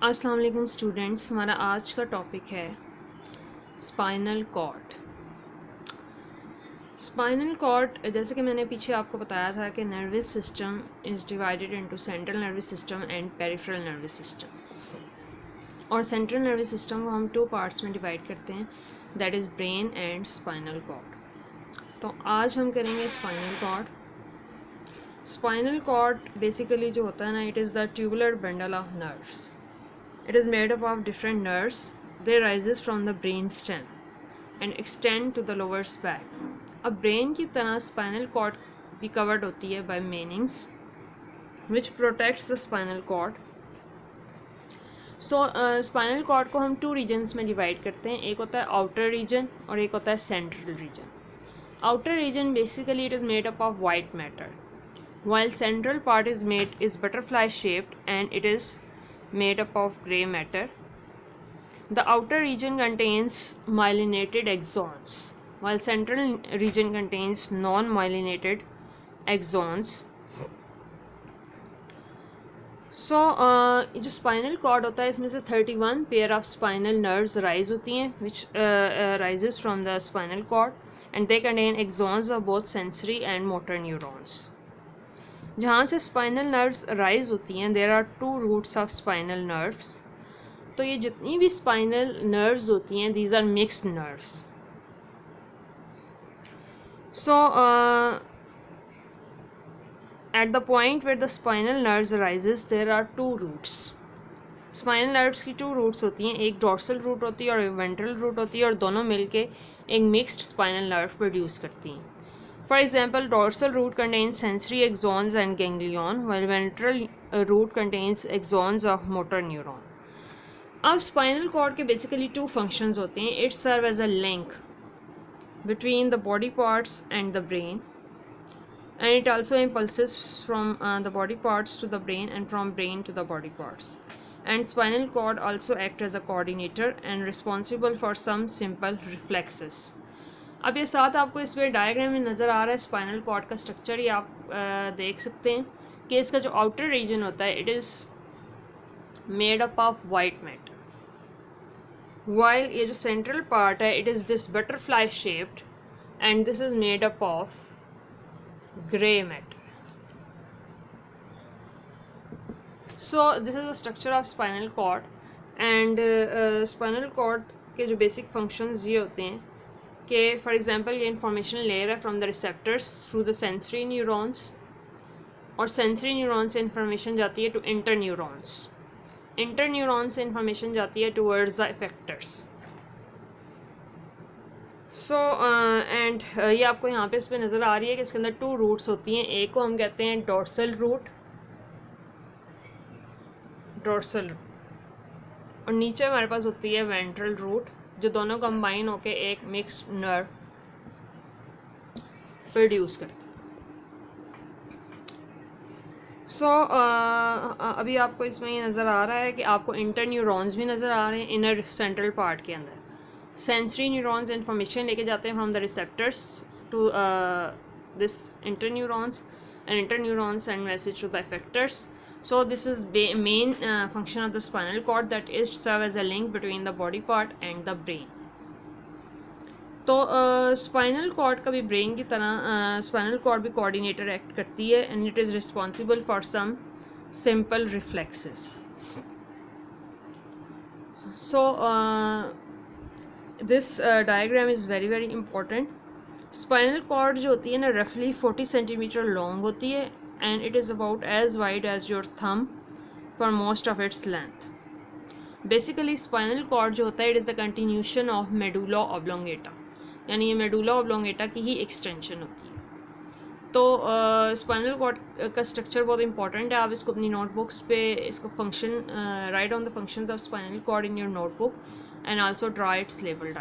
अस्सलाम वालेकुम स्टूडेंट्स, हमारा आज का टॉपिक है स्पाइनल कॉर्ड। स्पाइनल कॉर्ड, जैसे कि मैंने पीछे आपको बताया था कि nervous system is divided into central nervous system and peripheral nervous system. और सेंट्रल नर्वस सिस्टम को हम 2 पार्ट्स में डिवाइड करते हैं, that is brain and spinal cord. तो आज हम करेंगे spinal cord. Spinal cord basically जो होता है ना, it is the tubular bundle of nerves. It is made up of different nerves. They rises from the brain stem and extend to the lower back. अब brain की तरह spinal cord भी covered होती है by meninges, which protects the spinal cord. So spinal cord को हम 2 regions में divide करते हैं. एक होता है outer region और एक होता है central region. Outer region basically it is made up of white matter, while central part is butterfly shaped and it is made up of gray matter. The outer region contains myelinated axons, while central region contains non-myelinated axons. So जो spinal cord होता है इसमें से 31 pair of spinal nerves rise होती हैं, which rises from the spinal cord, and they contain axons of both sensory and motor neurons. जहाँ से spinal nerves rise होती हैं, there are 2 roots of spinal nerves. तो ये जितनी भी स्पाइनल नर्व्स होती हैं, these are mixed nerves. So at the point where the spinal nerves rises there are 2 roots. Spinal nerves की 2 रूट्स होती हैं, एक डॉर्सल रूट होती है और एक वेंट्रल रूट होती है, और दोनों मिलके एक मिक्स्ड स्पाइनल नर्व प्रोड्यूस करती हैं. For example, dorsal root contains sensory axons and ganglion, while ventral root contains axons of motor neuron. अब spinal cord के basically 2 functions होते हैं. It serves as a link between the body parts and the brain, and it also impulses from the body parts to the brain and from brain to the body parts. And spinal cord also acts as a coordinator and responsible for some simple reflexes. अब ये साथ आपको इस पर diagram में नज़र आ रहा है स्पाइनल कॉर्ड का स्ट्रक्चर. ये आप देख सकते हैं कि इसका जो आउटर रीजन होता है, it is made up of white matter, while ये जो सेंट्रल पार्ट है, it is this butterfly shaped and this is made up of grey matter. So this is the structure of spinal cord. And spinal cord के जो basic functions ये होते हैं कि for example ये इंफॉर्मेशन ले रहा है from the receptors through the sensory neurons, और सेंसरी न्यूरॉन से इंफॉर्मेशन जाती है to inter neurons, inter neuron से इंफॉर्मेशन जाती है towards the effectors. So and ये आपको यहाँ पे इस पर नज़र आ रही है कि इसके अंदर 2 रूट्स होती हैं. एक को हम कहते हैं डॉर्सल रूट, डॉर्सल, और नीचे हमारे पास होती है वेंट्रल रूट, जो दोनों कंबाइन होके एक मिक्स नर्व प्रोड्यूस करते हैं. सो अभी आपको इसमें ये नज़र आ रहा है कि आपको इंटर न्यूरॉन्स भी नज़र आ रहे हैं इनर सेंट्रल पार्ट के अंदर. सेंसरी न्यूरॉन्स इंफॉर्मेशन लेके जाते हैं from the receptors to this inter neurons, and inter neurons send message to the effectors. So this is main function of the spinal cord, that is serve as a link between the body part and the brain. तो spinal cord का भी brain की तरह spinal cord भी coordinator act करती है, and it is responsible for some simple reflexes. So this diagram is very very important. Spinal cord जो होती है ना, रफली 40 सेंटीमीटर लॉन्ग होती है, and it is about as wide as your thumb for most of its length. Basically spinal cord जो होता है, it is the continuation of medulla oblongata, यानी ये medulla oblongata की ही extension होती है. तो स्पाइनल कॉर्ड का स्ट्रक्चर बहुत इंपॉर्टेंट है. आप इसको अपनी नोटबुक्स पे इसका function write on the functions of spinal cord in your notebook, and also draw its level diagram.